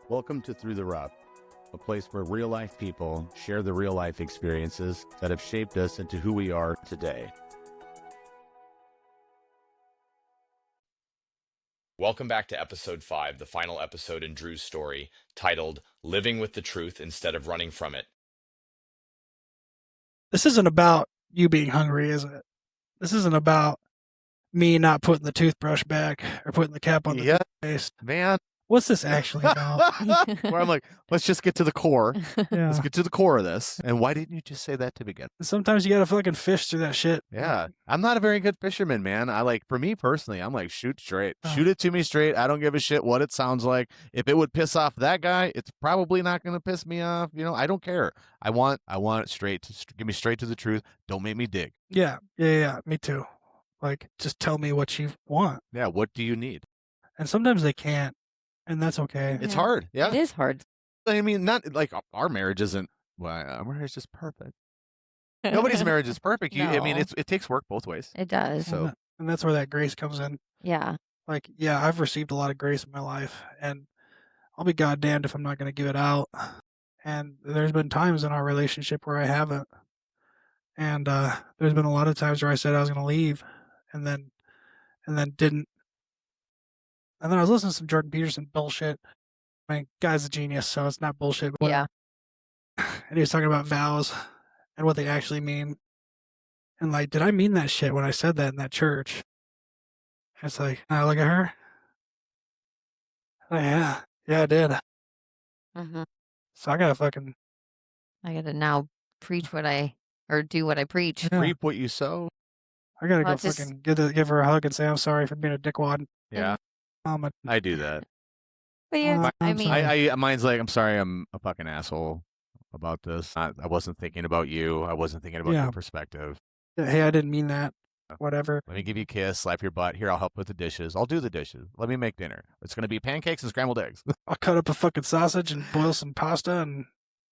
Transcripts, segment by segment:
Welcome to Through the Rough, a place where real-life people share the real-life experiences that have shaped us into who we are today. Welcome back to episode 5, the final episode in Drew's story, titled Living with the Truth Instead of Running from It. This isn't about you being hungry, is it? This isn't about me not putting the toothbrush back or putting the cap on the toothpaste. Man. What's this actually about? Where I'm like, let's just get to the core. Yeah. Let's get to the core of this. And why didn't you just say that to begin? Sometimes you gotta fucking fish through that shit. Yeah. I'm not a very good fisherman, man. For me personally, I'm like, shoot straight. Shoot it to me straight. I don't give a shit what it sounds like. If it would piss off that guy, it's probably not going to piss me off. I don't care. I want it straight. Give me straight to the truth. Don't make me dig. Yeah. Me too. Like, just tell me what you want. Yeah. What do you need? And sometimes they can't. And that's okay. It's hard. Yeah. It is hard. I mean, not like our marriage isn't, our marriage is perfect. Nobody's marriage is perfect. I mean, No. it takes work both ways. It does. So, And that's where that grace comes in. Yeah. Like, yeah, I've received a lot of grace in my life, and I'll be goddamned if I'm not going to give it out. And there's been times in our relationship where I haven't. And there's been a lot of times where I said I was going to leave and then didn't. And then I was listening to some Jordan Peterson bullshit. I mean, guy's a genius, so it's not bullshit. But Yeah. And he was talking about vows and what they actually mean. And like, did I mean that shit when I said that in that church? It's like, I look at her. Oh, yeah, I did. Mm-hmm. So I gotta now preach or do what I preach. Yeah. reap what you sow. I gotta Well, go just- fucking give her a hug and say I'm sorry for being a dickwad. Yeah. I do that. But yeah, I I'm mean, sorry. Mine's like, I'm sorry, I'm a fucking asshole about this. I wasn't thinking about you. I wasn't thinking about Yeah. your perspective. Hey, I didn't mean that. Whatever. Let me give you a kiss, slap your butt. Here, I'll help with the dishes. I'll do the dishes. Let me make dinner. It's going to be pancakes and scrambled eggs. I'll cut up a fucking sausage and boil some pasta and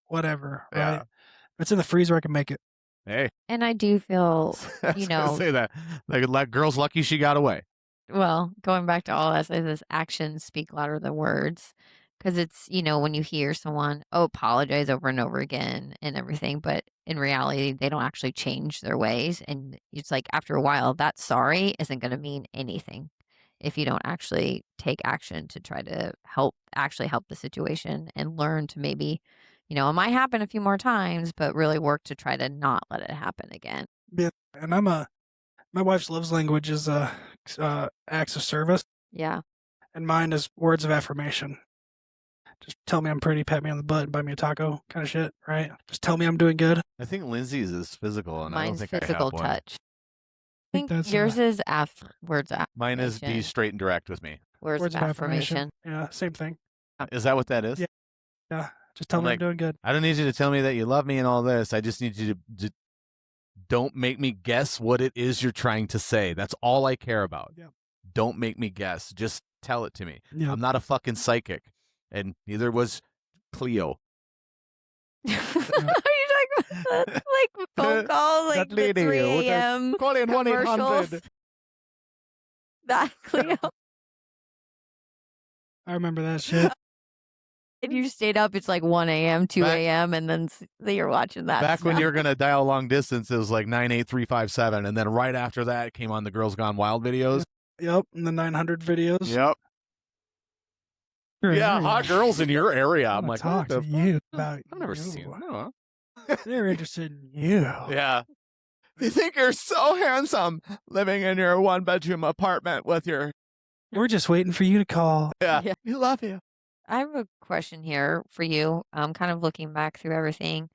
whatever. Yeah. Right? If it's in the freezer, I can make it. Hey. and I do feel, I was you gonna know, say that. Like, girl's lucky she got away. well, going back to all that, this actions speak louder than words. Because it's, when you hear someone, apologize over and over again and everything, but in reality, they don't actually change their ways. And it's like after a while, that sorry isn't going to mean anything if you don't actually take action to try to help the situation and learn to maybe, it might happen a few more times, but really work to try to not let it happen again. Yeah. And my wife's love language is acts of service, Yeah. and mine is words of affirmation. Just tell me I'm pretty, pat me on the butt, and buy me a taco, kind of shit, right? Just tell me I'm doing good. I think Lindsay's is physical, and Mine's I don't think physical I have one. touch. I think think that's, yours is words of Mine is be affirmation. straight and direct with me. Words of affirmation. Yeah, same thing. Is that what that is? Yeah. Yeah. Just tell I'm me like- I'm doing good. I don't need you to tell me that you love me and all this. I just need you to don't make me guess what it is you're trying to say. That's all I care about. Yeah. Don't make me guess. Just tell it to me. Yeah. I'm not a fucking psychic, and neither was Cleo. Are you talking about like phone calls, like That the lady 3 with the- a.m. Call in 1-800. commercials? That Cleo. I remember that shit. If you stayed up, it's like 1 a.m., 2 Back- a.m., and then you're watching that. Back when stuff. you're gonna dial long distance, it was like 98357, and then right after that came on the Girls Gone Wild videos. Yep. And the 900 videos. Yep. Sure, Yeah, hot girls in your area. I'm like, talk what to the you about I've never you. seen. No. They're interested in you. Yeah. You think you're so handsome living in your 1-bedroom apartment with your. We're just waiting for you to call. Yeah. Yeah. We love you. I have a question here for you. Kind of looking back through everything.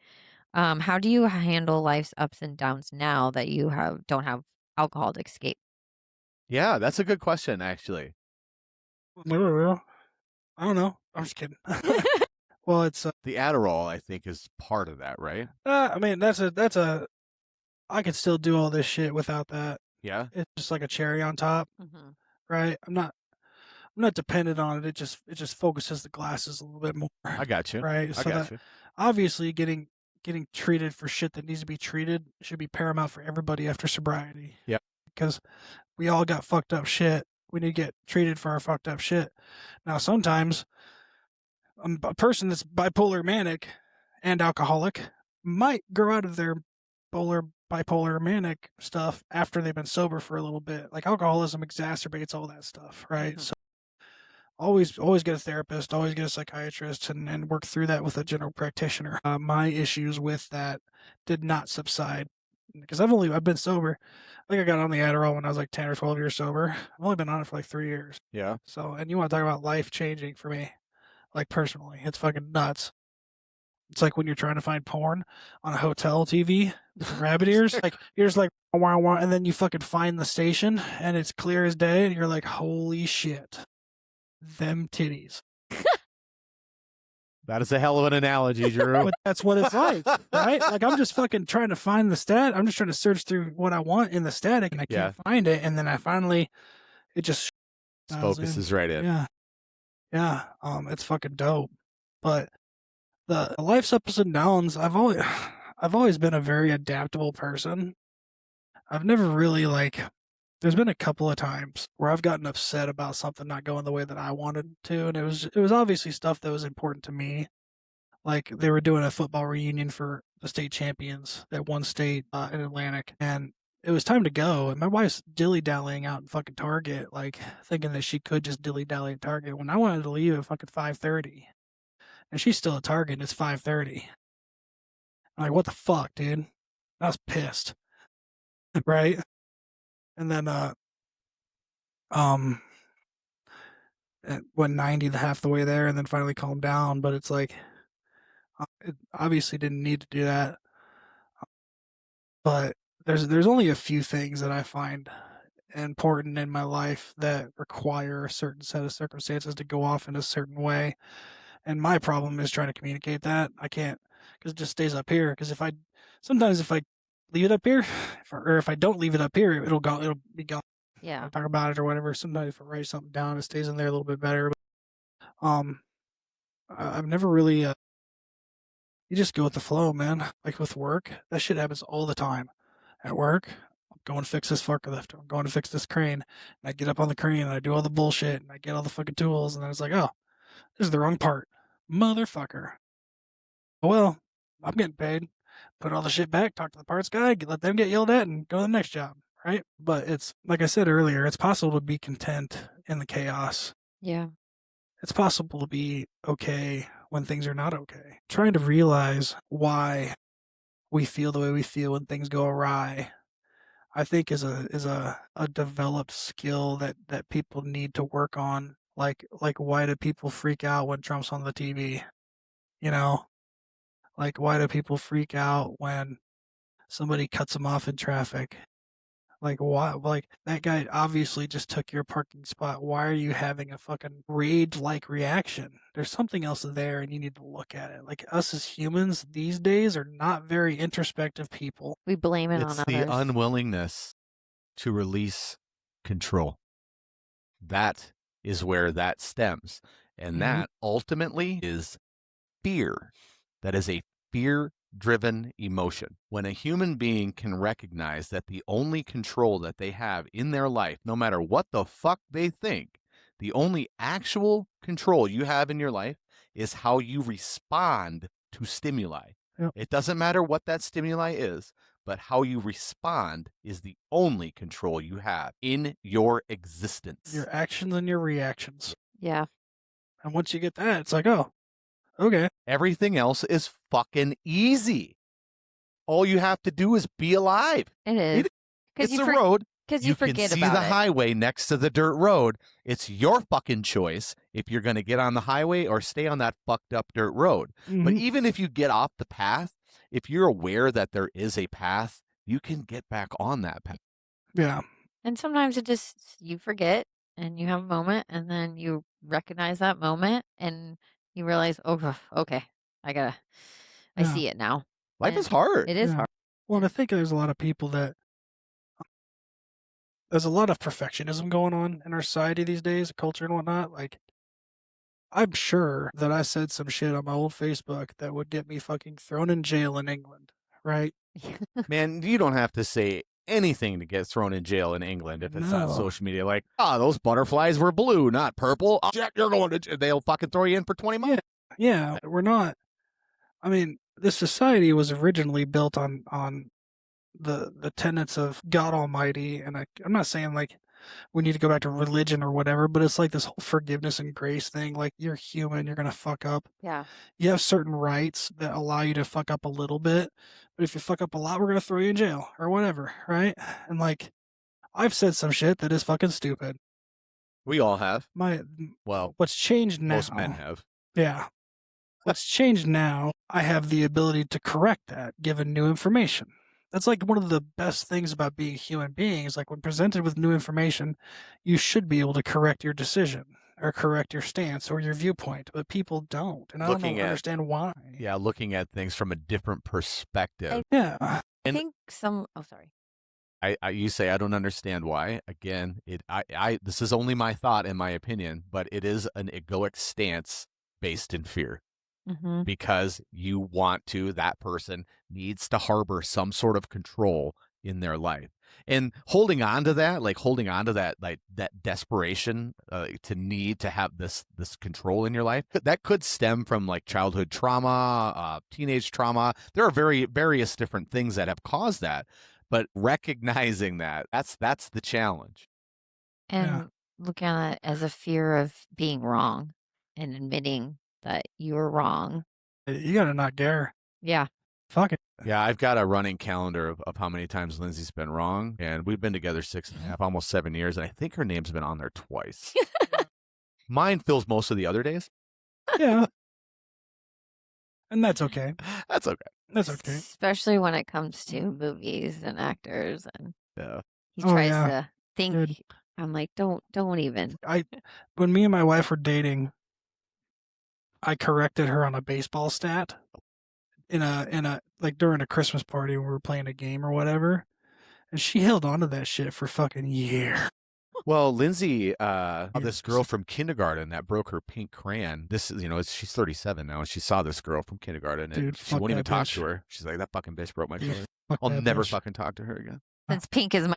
How do you handle life's ups and downs now that you don't have alcohol to escape? Yeah, that's a good question, actually. I don't know. I'm just kidding. Well, it's The Adderall, I think, is part of that, right? I mean, that's a I could still do all this shit without that. Yeah. It's just like a cherry on top, Mm-hmm. right? I'm not dependent on it. It just focuses the glasses a little bit more, I got you. right? I So got that you. obviously getting treated for shit that needs to be treated should be paramount for everybody after sobriety. Yep. Because we all got fucked up shit. We need to get treated for our fucked up shit. Now, sometimes a person that's bipolar manic and alcoholic might grow out of their bipolar manic stuff after they've been sober for a little bit. Like alcoholism exacerbates all that stuff, right? So always get a therapist, always get a psychiatrist, and work through that with a general practitioner. My issues with that did not subside because I've been sober. I think I got on the Adderall when I was like 10 or 12 years sober. I've only been on it for like 3 years. Yeah. So, and you want to talk about life changing for me, like personally, it's fucking nuts. It's like when you're trying to find porn on a hotel TV with rabbit ears. Like you're just like wow, wow, and then you fucking find the station and it's clear as day, and you're like, holy shit, them titties. That is a hell of an analogy, Drew. But that's what it's like, right? Like I'm just fucking trying to find the stat. I'm just trying to search through what I want in the static, and I can't find it. And then it just focuses right in. Yeah, yeah. It's fucking dope. But the life's ups and downs. I've always been a very adaptable person. I've never really there's been a couple of times where I've gotten upset about something not going the way that I wanted to, and it was obviously stuff that was important to me. Like they were doing a football reunion for the state champions at one state in Atlantic, and it was time to go. And my wife's dilly-dallying out in fucking Target, like thinking that she could just dilly-dally at Target when I wanted to leave at fucking 5:30, and she's still at Target and it's 5:30. I'm like, what the fuck, dude? I was pissed, right? And then it went 90 half the way there, and then finally calmed down. But it's like, it obviously didn't need to do that. But there's only a few things that I find important in my life that require a certain set of circumstances to go off in a certain way. And my problem is trying to communicate that. I can't, because it just stays up here. Because sometimes if I leave it up here, or if I don't leave it up here, it'll be gone. Yeah. I talk about it or whatever. Sometimes if I write something down, it stays in there a little bit better. But, I've never really. You just go with the flow, man. Like with work, that shit happens all the time. At work, I'm going to fix this forklift. I'm going to fix this crane. And I get up on the crane and I do all the bullshit and I get all the fucking tools. And then it's like, oh, this is the wrong part. Motherfucker. Well, I'm getting paid. Put all the shit back, talk to the parts guy, let them get yelled at, and go to the next job, right? But it's, like I said earlier, it's possible to be content in the chaos. Yeah. It's possible to be okay when things are not okay. Trying to realize why we feel the way we feel when things go awry, I think is a developed skill that people need to work on. Like why do people freak out when Trump's on the TV? You know? Like why do people freak out when somebody cuts them off in traffic? Like why? Like that guy obviously just took your parking spot. Why are you having a fucking rage-like reaction? There's something else there, and you need to look at it. Like us as humans these days are not very introspective people. We blame it It's on the others. unwillingness to release control. That is where that stems. And that ultimately is fear. That is a fear-driven emotion. When a human being can recognize that the only control that they have in their life, no matter what the fuck they think, the only actual control you have in your life is how you respond to stimuli. Yep. It doesn't matter what that stimuli is, but how you respond is the only control you have in your existence. Your actions and your reactions. Yeah. And once you get that, it's like, oh, okay. Everything else is fucking easy. All you have to do is be alive. It is. It's a road. Because you can forget see about the it. highway next to the dirt road. It's your fucking choice if you're going to get on the highway or stay on that fucked up dirt road. But even if you get off the path, if you're aware that there is a path, you can get back on that path. Yeah. And sometimes it just, you forget and you have a moment and then you recognize that moment and you realize, oh, okay, I see it now. Life is hard. It is hard. Well, and I think there's a lot of people there's a lot of perfectionism going on in our society these days, culture and whatnot. Like, I'm sure that I said some shit on my old Facebook that would get me fucking thrown in jail in England, right? Man, you don't have to say anything to get thrown in jail in England if it's on social media. Like, those butterflies were blue, not purple. Oh, Jack, you're going to jail. They'll fucking throw you in for 20 months. Yeah, we're not. I mean, this society was originally built on the tenets of God Almighty, and I'm not saying like we need to go back to religion or whatever, but it's like this whole forgiveness and grace thing. Like you're human, you're gonna fuck up. Yeah. You have certain rights that allow you to fuck up a little bit, but if you fuck up a lot, we're gonna throw you in jail or whatever, right? And like I've said some shit that is fucking stupid. We all have. My Well, what's changed now? most men have. Yeah. What's changed now, I have the ability to correct that given new information. That's like one of the best things about being a human being is like when presented with new information, you should be able to correct your decision or correct your stance or your viewpoint, but people don't. And I don't understand why. Yeah, looking at things from a different perspective. Yeah. I And- think some. Oh, sorry. You say I don't understand why. Again, this is only my thought and my opinion, but it is an egoic stance based in fear. Mm-hmm. Because you want to, that person needs to harbor some sort of control in their life. And holding on to that, like that desperation to need to have this control in your life, that could stem from like childhood trauma, teenage trauma. There are various different things that have caused that. But recognizing that's the challenge. And looking at it as a fear of being wrong and admitting that you were wrong. You gotta not care. Yeah. Fuck it. Yeah, I've got a running calendar of how many times Lindsay's been wrong, and we've been together 6.5, almost 7 years, and I think her name's been on there twice. Mine fills most of the other days. Yeah. And that's okay. That's okay. That's okay. Especially when it comes to movies and actors, and Yeah. he Oh, tries yeah. to think. Dude. I'm like, don't even. When me and my wife were dating, I corrected her on a baseball stat in a like during a Christmas party when we were playing a game or whatever, and she held on to that shit for fucking years. Well, Lindsay, this girl from kindergarten that broke her pink crayon. This is, she's 37 now, and she saw this girl from kindergarten, and Dude, she fuck won't even that talk bitch. to her. She's like, that fucking bitch broke my Dude, crayon. Fuck I'll that never bitch. fucking talk to her again. Since pink is my.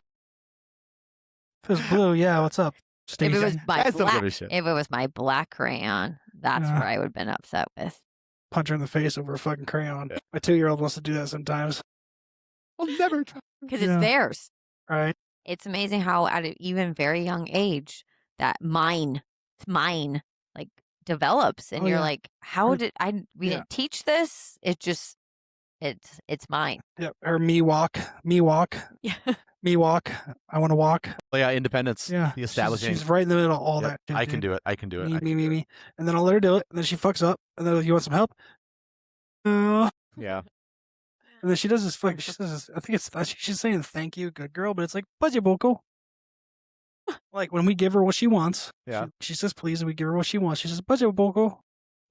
If it was blue, yeah, what's up? If Stacey? it was my Guys don't give black, a shit. if it was my black crayon, that's Yeah. where I would have been upset with. Punch her in the face over a fucking crayon. Yeah. My 2-year-old wants to do that sometimes. I'll never talk. Because Yeah. it's theirs. Right? It's amazing how at an even very young age that mine, like develops, and Oh, you're yeah. like, how Her- did we yeah. didn't teach this? It just, it's mine. Yep. Her me walk. Yeah. Me walk. I want to walk. Oh, yeah, independence. Yeah. The establishing. She's right in the middle of all Yep, that shit. I can dude. do it. I can do it. Me. And then I'll let her do it. And then she fucks up. And then you want some help? Yeah. And then she does this fucking. She says, this, I think it's she's saying thank you, good girl, but it's like budget boko. Like when we give her what she wants, Yeah. she says please, and we give her what she wants. She says budget boko.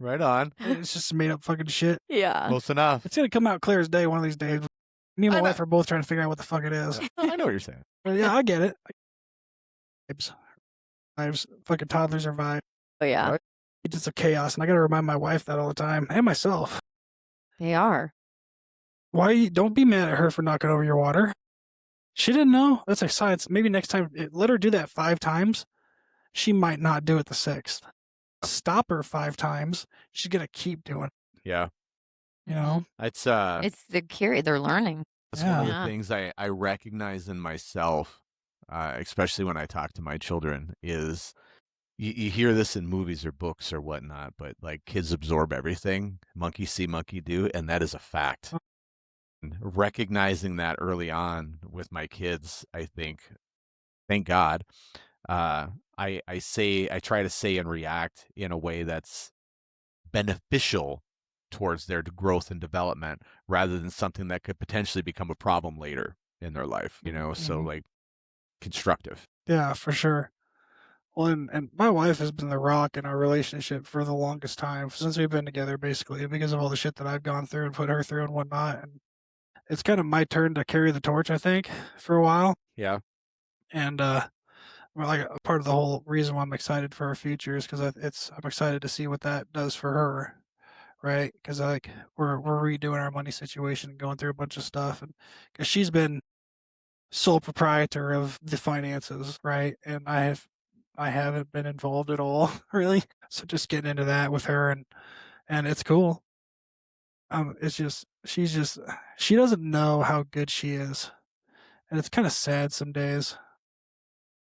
Right on. It's just made up fucking shit. Yeah. Close enough. It's gonna come out clear as day one of these days. Me and my I know. wife are both trying to figure out what the fuck it is. I know what you're saying. But yeah, I get it. Vibes. Fucking toddlers are vibes. Oh yeah, Right. It's just a chaos, and I gotta remind my wife that all the time and myself. they are. Don't be mad at her for knocking over your water. She didn't know. That's like science. Maybe next time, let her do that 5 times. She might not do it the 6th. Stop her 5 times. She's gonna keep doing it. Yeah. You know? It's It's the curious. They're learning. That's one of the Yeah. things I recognize in myself, especially when I talk to my children, is you hear this in movies or books or whatnot, but like kids absorb everything. Monkey see, monkey do, and that is a fact. And recognizing that early on with my kids, I think, thank God, I try to say and react in a way that's beneficial towards their growth and development rather than something that could potentially become a problem later in their life, so Mhm. like constructive. Yeah, for sure. Well, and my wife has been the rock in our relationship for the longest time since we've been together, basically, because of all the shit that I've gone through and put her through and whatnot. And it's kind of my turn to carry the torch, I think, for a while. Yeah. And like a part of the whole reason why I'm excited for our future is because I'm excited to see what that does for her, right? Because like we're redoing our money situation and going through a bunch of stuff, and because she's been sole proprietor of the finances, right? And I haven't been involved at all, really. So just getting into that with her and and it's cool. It's just she doesn't know how good she is, and it's kind of sad some days.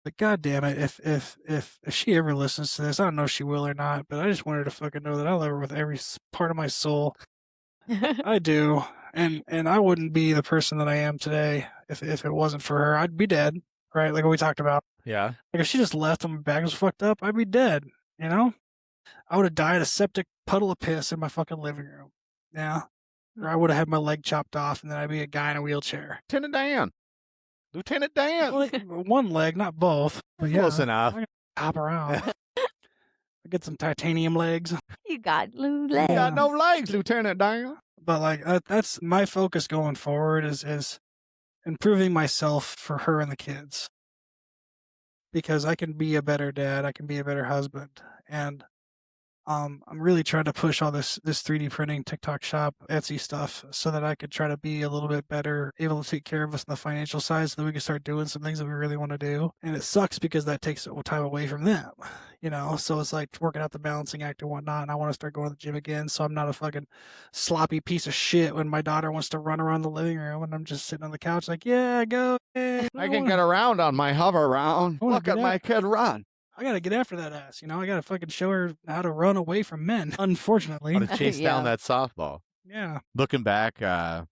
But god damn it, if she ever listens to this, I don't know if she will or not, but I just want her to fucking know that I love her with every part of my soul. I do, and I wouldn't be the person that I am today if it wasn't for her. I'd be dead, right? Like what we talked about. Yeah. Like if she just left and my back was fucked up, I'd be dead. You know, I would have died a septic puddle of piss in my fucking living room. Yeah, or I would have had my leg chopped off, and then I'd be a guy in a wheelchair. Lieutenant Dan. Well, like, one leg, not both. But yeah, Close enough. I can hop around. I get some titanium legs. You got blue Yeah. legs. Got no legs, Lieutenant Dan. But like that's my focus going forward is improving myself for her and the kids. Because I can be a better dad, I can be a better husband, and I'm really trying to push all this 3D printing, TikTok shop, Etsy stuff so that I could try to be a little bit better, able to take care of us on the financial side so that we can start doing some things that we really want to do. And it sucks because that takes time away from them, you know? So it's like working out the balancing act and whatnot. And I want to start going to the gym again so I'm not a fucking sloppy piece of shit when my daughter wants to run around the living room and I'm just sitting on the couch like, yeah, go. Yeah, I can get around on my hover round. I wanna Look get at my kid run. I gotta get after that ass, you know? I gotta fucking show her how to run away from men, unfortunately. How to chase down Yeah. that softball. Yeah. Looking back at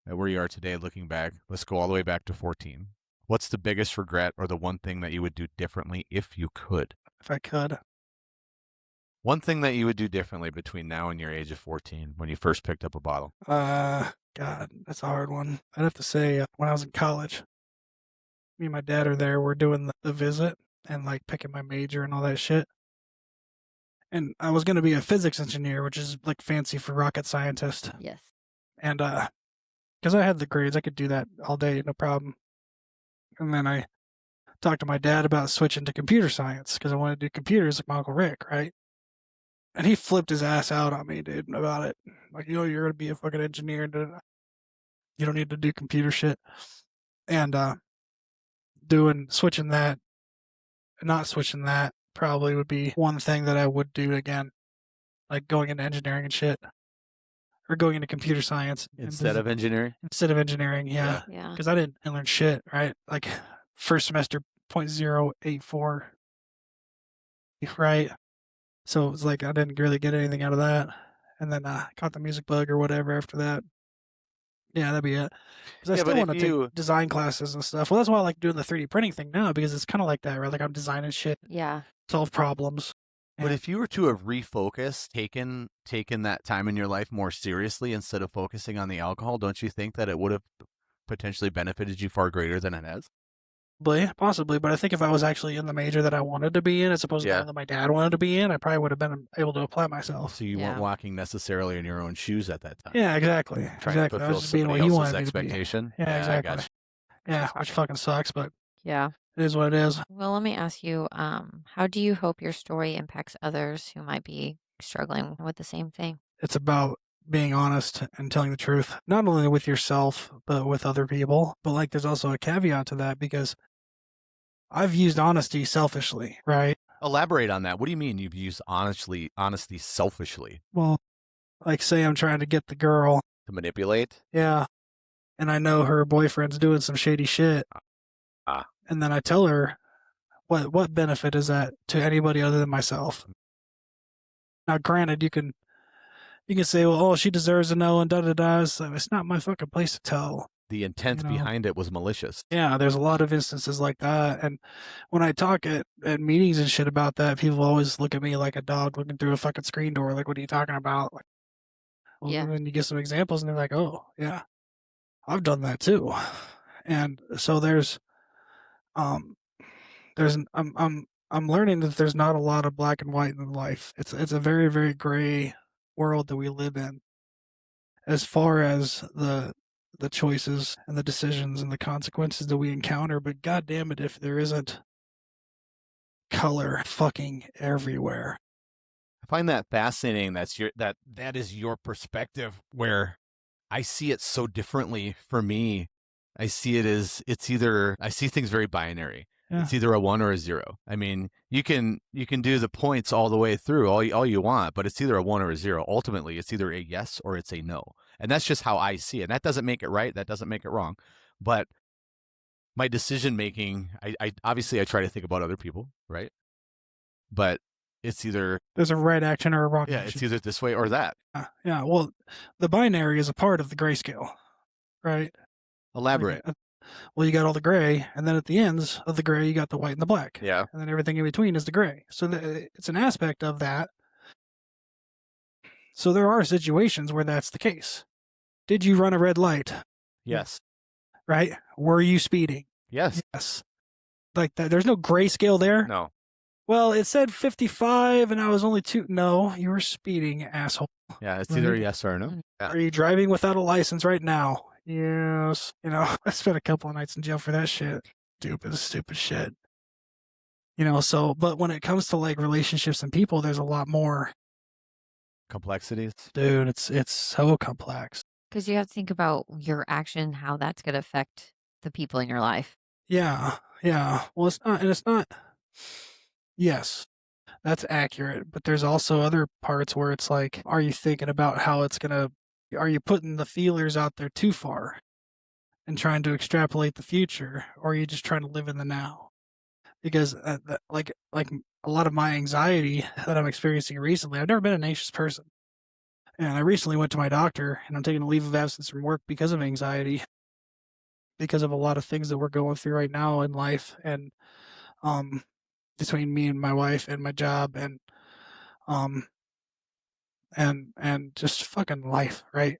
where you are today, looking back, let's go all the way back to 14. What's the biggest regret or the one thing that you would do differently if you could? If I could. One thing that you would do differently between now and your age of 14 when you first picked up a bottle. God, that's a hard one. I'd have to say when I was in college, me and my dad are there. We're doing the visit and like picking my major and all that shit. And I was going to be a physics engineer, which is like fancy for rocket scientist. Yes. And because I had the grades, I could do that all day, no problem. And then I talked to my dad about switching to computer science because I wanted to do computers like my Uncle Rick, right? And he flipped his ass out on me, dude, about it. Like, you know, you're going to be a fucking engineer. You don't need to do computer shit. And switching that, not switching that probably would be one thing that I would do again. Like going into engineering and shit. Or going into computer science. Instead of engineering? Instead of engineering, yeah. Yeah. Because I didn't learn shit, right? Like first semester 0.084, right? So it was like I didn't really get anything out of that. And then I caught the music bug or whatever after that. Yeah, that'd be it. Because I Yeah, still but want if to you- take design classes and stuff. Well, that's why I like doing the 3D printing thing now because it's kind of like that, right? Like I'm designing shit, Yeah. solve problems. But if you were to have refocused, taken that time in your life more seriously instead of focusing on the alcohol, don't you think that it would have potentially benefited you far greater than it has? Possibly, but I think if I was actually in the major that I wanted to be in, as opposed to the Yeah. one that my dad wanted to be in, I probably would have been able to apply myself. So you weren't Yeah. walking necessarily in your own shoes at that time. Yeah, exactly. Trying to Exactly. I fulfill was just being what somebody he else's wanted me to be. expectation. Yeah, I exactly. gotcha. Yeah, which fucking sucks, but Yeah. it is what it is. Well, let me ask you, how do you hope your story impacts others who might be struggling with the same thing? It's about being honest and telling the truth, not only with yourself, but with other people. But like, there's also a caveat to that because I've used honesty selfishly, right? Elaborate on that. What do you mean you've used honesty selfishly? Well, like say I'm trying to get the girl, To manipulate? yeah, and I know her boyfriend's doing some shady shit. And then I tell her, what benefit is that to anybody other than myself? Now, granted, you can say, well, oh, she deserves to know and da-da-da. So it's not my fucking place to tell. The intent You know. behind it was malicious. Yeah, there's a lot of instances like that. And when I talk at meetings and shit about that, people always look at me like a dog looking through a fucking screen door. Like, what are you talking about? Like, well, Yeah. then you get some examples and they're like, oh, yeah, I've done that too. And so I'm learning that there's not a lot of black and white in life. It's a very, very gray world that we live in as far as the choices and the decisions and the consequences that we encounter. But God damn it, if there isn't color fucking everywhere. I find that fascinating. That is your perspective, where I see it so differently. For me, I see it as I see things very binary. Yeah. It's either a 1 or a 0. I mean, you can do the points all the way through, all you want, but it's either a 1 or a 0. Ultimately, it's either a yes or it's a no. And that's just how I see it. And that doesn't make it right. That doesn't make it wrong. But my decision making, I obviously I try to think about other people, right? But it's either There's a right action or a wrong it's action. either this way or that. Yeah. Well, the binary is a part of the grayscale, right? Elaborate. Well, you got all the gray, and then at the ends of the gray, you got the white and the black. Yeah. And then everything in between is the gray. So it's an aspect of that. So there are situations where that's the case. Did you run a red light? Yes. Right? Were you speeding? Yes. Yes. Like that. There's no grayscale there. No. Well, it said 55 and I was only 2. No, you were speeding, asshole. Yeah, it's either a Right. yes or a no. Yeah. Are you driving without a license right now? Yes. You know, I spent a couple of nights in jail for that shit. Stupid shit. You know, so, but when it comes to like relationships and people, there's a lot more. Complexities. Dude, it's so complex. Because you have to think about your action, how that's going to affect the people in your life. Yeah. Well, it's not. Yes, that's accurate. But there's also other parts where it's like, are you thinking about how it's are you putting the feelers out there too far and trying to extrapolate the future? Or are you just trying to live in the now? Because like a lot of my anxiety that I'm experiencing recently, I've never been an anxious person. And I recently went to my doctor and I'm taking a leave of absence from work because of anxiety, because of a lot of things that we're going through right now in life. And, between me and my wife and my job and just fucking life, right?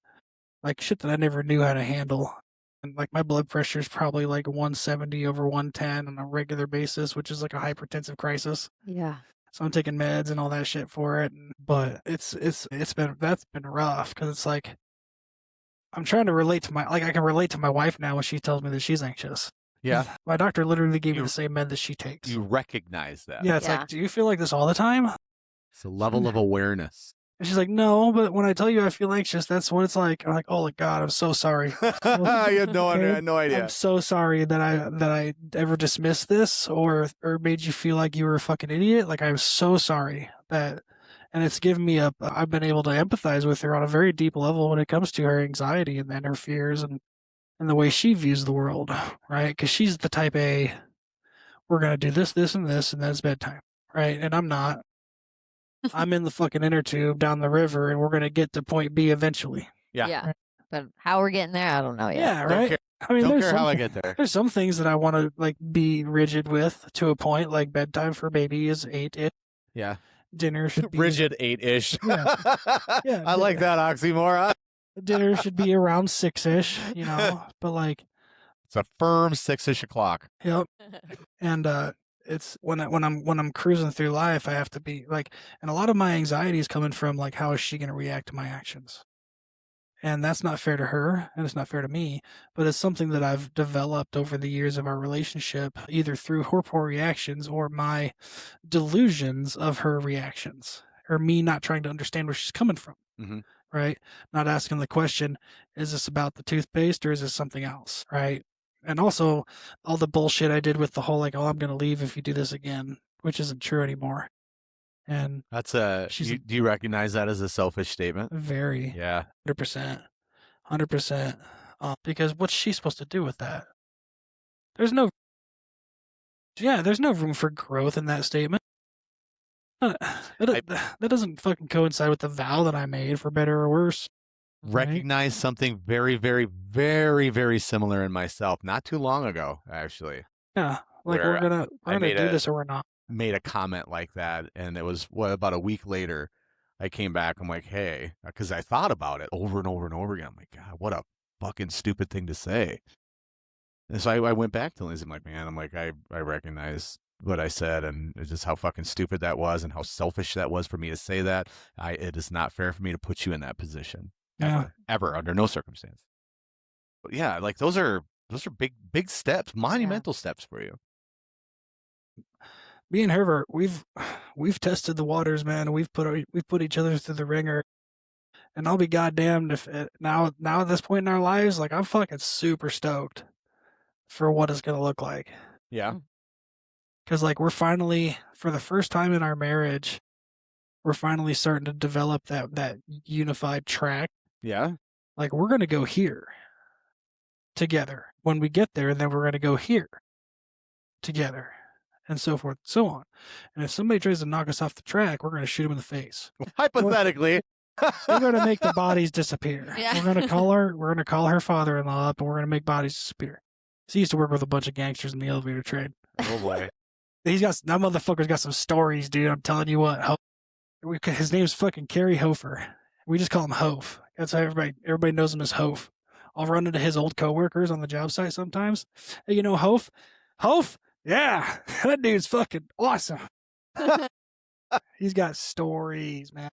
Like shit that I never knew how to handle. And like my blood pressure is probably like 170 over 110 on a regular basis, which is like a hypertensive crisis. Yeah. So I'm taking meds and all that shit for it. But that's been rough because it's like I'm trying to relate to I can relate to my wife now when she tells me that she's anxious. Yeah. My doctor literally gave me the same med that she takes. You recognize that. Yeah, it's Yeah. like, do you feel like this all the time? It's a level of awareness. And she's like, no, but when I tell you I feel anxious, that's what it's like. I'm like, oh my God, I'm so sorry. You had no idea. I'm so sorry that I ever dismissed this or made you feel like you were a fucking idiot. Like I'm so sorry that, and it's given me I've been able to empathize with her on a very deep level when it comes to her anxiety and her fears and the way she views the world, right? Because she's the type A, we're going to do this, this, and this, and then it's bedtime, right? And I'm not. I'm in the fucking inner tube down the river, and we're going to get to point B eventually. Yeah. Right. But how we're getting there, I don't know yet. Yeah, Don't right? care- I mean, Don't there's care some, how I get there. there's some things that I want to like be rigid with to a point, like bedtime for baby is 8-ish. Yeah. Dinner should be Rigid 8-ish. Yeah. Yeah, I like that oxymoron. dinner should be around 6-ish, you know. But like, It's a firm 6-ish o'clock. yep. And it's when I'm cruising through life, I have to be like, and a lot of my anxiety is coming from like, how is she going to react to my actions? And that's not fair to her, and it's not fair to me. But it's something that I've developed over the years of our relationship, either through her poor reactions or my delusions of her reactions, or me not trying to understand where she's coming from. Mhm. Right? Not asking the question, is this about the toothpaste or is this something else? Right? And also all the bullshit I did with the whole like, oh, I'm going to leave if you do this again, which isn't true anymore. And That's She's a- do you recognize that as a selfish statement? very Yeah. 100%. Because what's she supposed to do with that? There's no room for growth in that statement. That doesn't fucking coincide with the vow that I made, for better or worse. Right? Recognize something very, very, very, very similar in myself not too long ago, actually. Yeah, like Where we're gonna made do a- this or we're not. Made a comment like that, and it was about a week later. I came back. I'm like, hey, because I thought about it over and over and over again. I'm like, God, what a fucking stupid thing to say. And so I went back to Lindsay. I'm like, man, I recognize what I said and just how fucking stupid that was and how selfish that was for me to say that. It is not fair for me to put you in that position. Yeah. Ever, under no circumstance. But yeah, like those are big steps, monumental steps for you. Me and Herbert, we've tested the waters, man. We've put each other through the ringer, and I'll be goddamned if now at this point in our lives, like I'm fucking super stoked for what it's gonna look like. Yeah. Because, like, we're finally, for the first time in our marriage, we're finally starting to develop that unified track. Yeah. Like, we're going to go here together when we get there, and then we're going to go here together, and so forth and so on. And if somebody tries to knock us off the track, we're going to shoot them in the face. Hypothetically. We're going to make the bodies disappear. Yeah. We're going to call her father-in-law up, and we're going to make bodies disappear. He used to work with a bunch of gangsters in the elevator trade. Oh boy. That motherfucker's got some stories, dude. I'm telling you what. His name's fucking Kerry Hofer. We just call him Hof. That's how everybody knows him as Hof. I'll run into his old coworkers on the job site sometimes. Hey, you know Hof? Hof? Yeah, that dude's fucking awesome. He's got stories, man.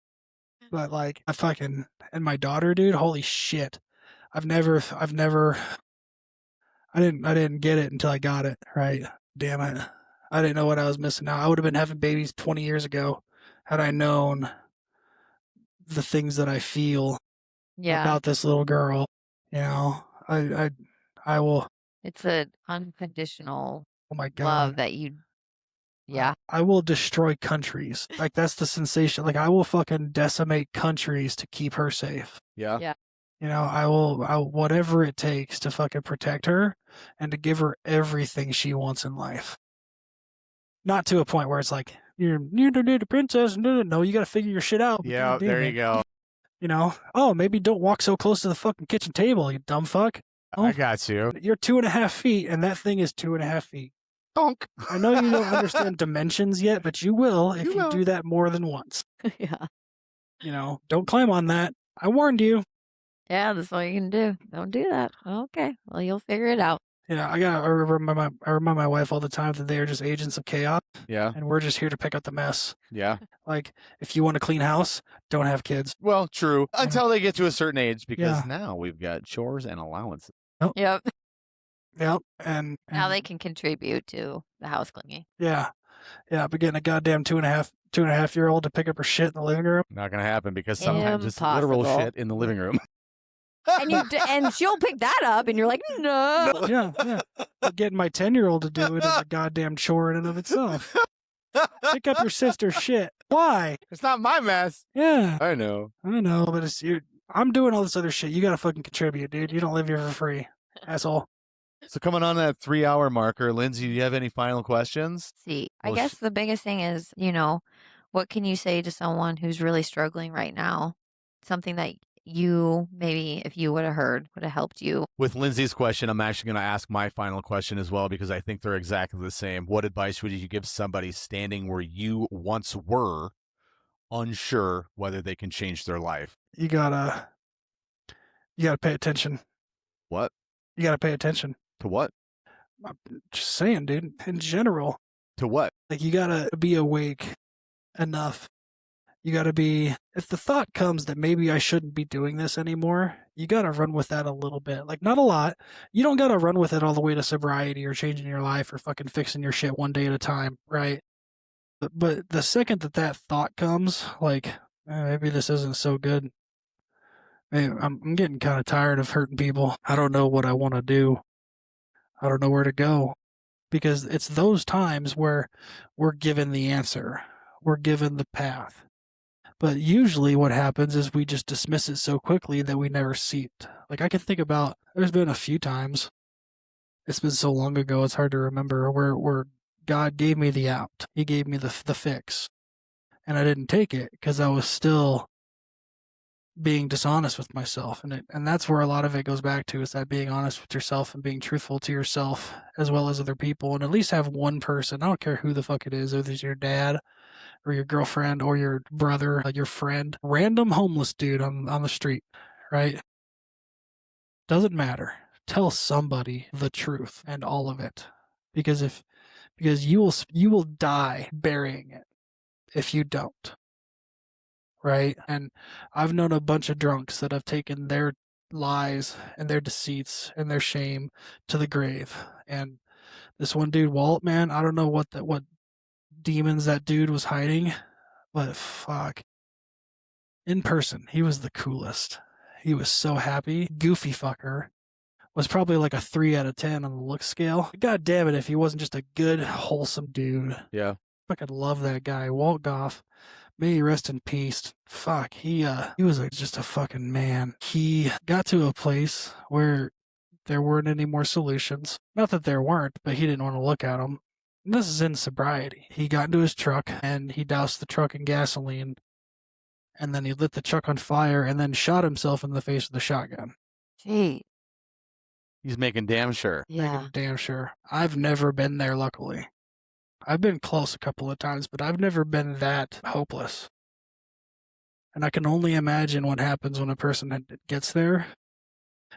But like, and my daughter, dude, holy shit. I didn't get it until I got it, right? Damn it. I didn't know what I was missing out. I would have been having babies 20 years ago had I known the things that I feel about this little girl. You know, I will. It's an unconditional Oh my God. love that you. Yeah. I will destroy countries. Like, that's the sensation. Like, I will fucking decimate countries to keep her safe. Yeah. Yeah. You know, I will whatever it takes to fucking protect her and to give her everything she wants in life. Not to a point where it's like, you're the princess. No, you got to figure your shit out. Yeah, there you go. You know, oh, maybe don't walk so close to the fucking kitchen table, you dumb fuck. Oh, I got you. You're 2.5 feet, and that thing is 2.5 feet. Donk. I know you don't understand dimensions yet, but you will if you do that more than once. Yeah. You know, don't climb on that. I warned you. Yeah, that's all you can do. Don't do that. Okay. Well, you'll figure it out. Yeah, I remind my wife all the time that they are just agents of chaos. Yeah. And we're just here to pick up the mess. Yeah. Like, if you want a clean house, don't have kids. Well, true. Until they get to a certain age, because Yeah. now we've got chores and allowances. Yep. Yep. And Now they can contribute to the house cleaning. Yeah. Yeah, but getting a goddamn 2.5-year-old to pick up her shit in the living room. Not gonna happen because sometimes it's literal Impossible. shit in the living room. And she'll pick that up, and you're like, no. Yeah. But getting my 10-year-old to do it is a goddamn chore in and of itself. Pick up your sister's shit. Why? It's not my mess. Yeah. I know. I know, but it's you. I'm doing all this other shit. You gotta fucking contribute, dude. You don't live here for free, asshole. So coming on that 3-hour marker, Lindsay, do you have any final questions? See, I Well, guess the biggest thing is, what can you say to someone who's really struggling right now? Something that you, maybe if you would have heard, would have helped you. With Lindsay's question, I'm actually going to ask my final question as well, because I think they're exactly the same. What advice would you give somebody standing where you once were, unsure whether they can change their life? You gotta pay attention. What? You gotta pay attention. To what? I'm just saying, dude. In general, To what? like, you gotta be awake enough. You gotta be. If the thought comes that maybe I shouldn't be doing this anymore, you gotta run with that a little bit. Like, not a lot. You don't gotta run with it all the way to sobriety or changing your life or fucking fixing your shit one day at a time, right? But the second that thought comes, like, maybe this isn't so good. I'm getting kind of tired of hurting people. I don't know what I want to do. I don't know where to go. Because it's those times where we're given the answer. We're given the path. But usually what happens is we just dismiss it so quickly that we never see it. Like, I can think about, there's been a few times, it's been so long ago, it's hard to remember, where God gave me the out. He gave me the fix. And I didn't take it because I was still being dishonest with myself. And that's where a lot of it goes back to, is that being honest with yourself and being truthful to yourself as well as other people, and at least have one person, I don't care who the fuck it is, whether it's your dad or your girlfriend or your brother, your friend, random homeless dude on the street, right? Doesn't matter. Tell somebody the truth and all of it. Because you will die burying it if you don't. Right? And I've known a bunch of drunks that have taken their lies and their deceits and their shame to the grave. And this one dude, Walt, man, I don't know what demons that dude was hiding, but fuck. In person, he was the coolest. He was so happy. Goofy fucker. was probably like a 3 out of 10 on the look scale. God damn it if he wasn't just a good, wholesome dude. Yeah. Fucking love that guy. Walt Goff. May he rest in peace. Fuck, he was just a fucking man. He got to a place where there weren't any more solutions. Not that there weren't, but he didn't want to look at them. And this is in sobriety. He got into his truck and he doused the truck in gasoline, and then he lit the truck on fire and then shot himself in the face with a shotgun. Gee. He's making damn sure. Yeah. Damn sure. I've never been there, luckily. I've been close a couple of times, but I've never been that hopeless. And I can only imagine what happens when a person gets there.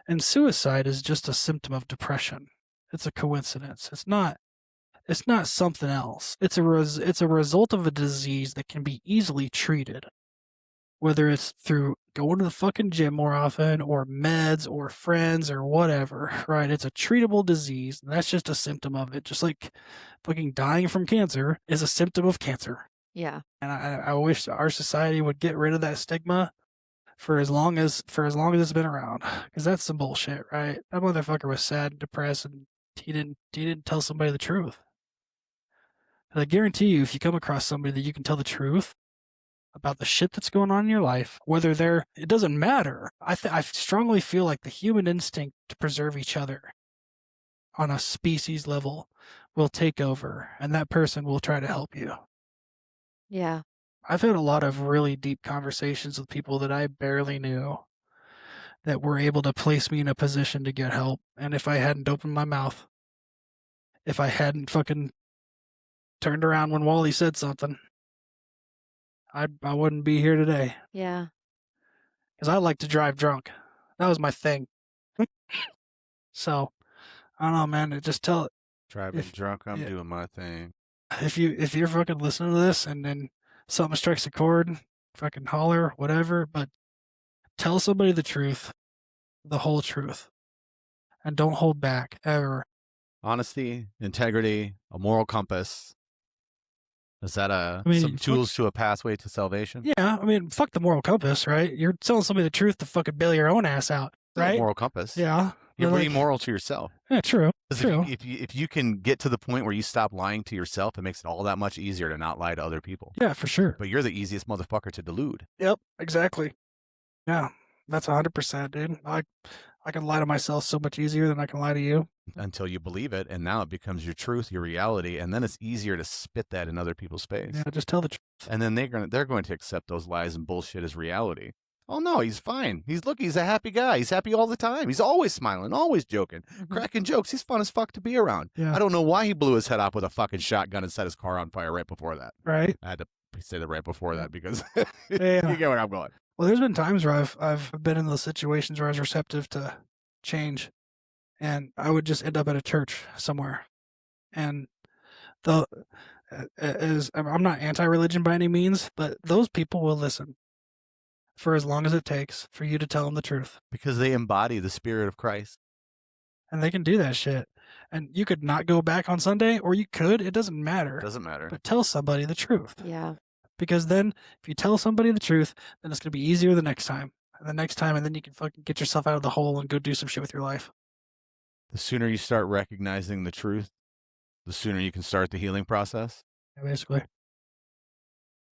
And suicide is just a symptom of depression. It's a coincidence. It's not something else. It's a result of a disease that can be easily treated. Whether it's through going to the fucking gym more often or meds or friends or whatever, right? It's a treatable disease. And that's just a symptom of it. Just like fucking dying from cancer is a symptom of cancer. Yeah. And I wish our society would get rid of that stigma for as long as it's been around, because that's some bullshit, right? That motherfucker was sad and depressed, and he didn't tell somebody the truth. And I guarantee you, if you come across somebody that you can tell the truth about the shit that's going on in your life, it doesn't matter. I strongly feel like the human instinct to preserve each other on a species level will take over, and that person will try to help you. Yeah. I've had a lot of really deep conversations with people that I barely knew that were able to place me in a position to get help. And if I hadn't opened my mouth, if I hadn't fucking turned around when Wally said something, I wouldn't be here today. Yeah. Because I like to drive drunk. That was my thing. So, I don't know, man. Driving drunk, I'm yeah. doing my thing. If you're fucking listening to this and then something strikes a chord, fucking holler, whatever, but tell somebody the truth, the whole truth, and don't hold back ever. Honesty, integrity, a moral compass. Is that some fuck- tools to a pathway to salvation? Yeah, I mean, fuck the moral compass, right? You're telling somebody the truth to fucking bail your own ass out, It's not a right? moral compass. Yeah. You're But being moral to yourself. Yeah, true. 'Cause True. If you can get to the point where you stop lying to yourself, it makes it all that much easier to not lie to other people. Yeah, for sure. But you're the easiest motherfucker to delude. Yep, exactly. Yeah, that's 100%, dude. I can lie to myself so much easier than I can lie to you. Until you believe it, and now it becomes your truth, your reality, and then it's easier to spit that in other people's face. Yeah, just tell the truth. And then they're going to accept those lies and bullshit as reality. Oh no, he's fine. He's a happy guy. He's happy all the time. He's always smiling, always joking, cracking jokes. He's fun as fuck to be around. Yeah. I don't know why he blew his head off with a fucking shotgun and set his car on fire right before that. Right? I had to say that right before that because Yeah. you get where I'm going. Well, there's been times where I've been in those situations where I was receptive to change, and I would just end up at a church somewhere, and I'm not anti-religion by any means, but those people will listen for as long as it takes for you to tell them the truth, Because they embody the spirit of Christ. and they can do that shit. And you could not go back on Sunday, or you could. It doesn't matter. It doesn't matter. But tell somebody the truth. Yeah. Because then if you tell somebody the truth, then it's going to be easier the next time. And the next time, and then you can fucking get yourself out of the hole and go do some shit with your life. The sooner you start recognizing the truth, the sooner you can start the healing process. Yeah, basically.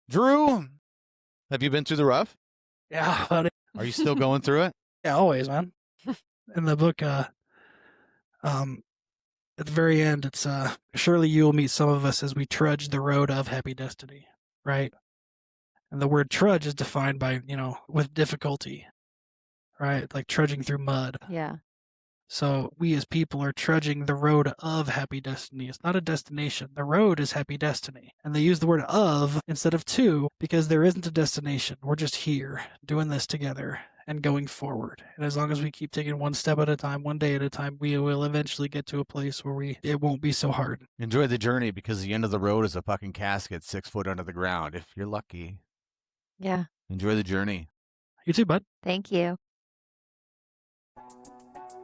Drew, have you been through the rough? Yeah, buddy. Are you still going through it? Yeah, always, man. In the book, at the very end, it's surely you will meet some of us as we trudge the road of happy destiny, right? And the word trudge is defined by, with difficulty, right? Like trudging through mud. Yeah. So we as people are trudging the road of happy destiny. It's not a destination. The road is happy destiny. And they use the word of instead of to because there isn't a destination. We're just here doing this together and going forward. And as long as we keep taking one step at a time, one day at a time, we will eventually get to a place where it won't be so hard. Enjoy the journey because the end of the road is a fucking casket 6 foot under the ground. If you're lucky, Yeah. enjoy the journey. You too, bud. Thank you.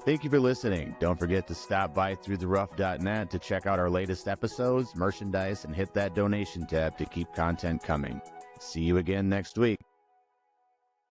Thank you for listening. Don't forget to stop by throughtherough.net to check out our latest episodes, merchandise, and hit that donation tab to keep content coming. See you again next week.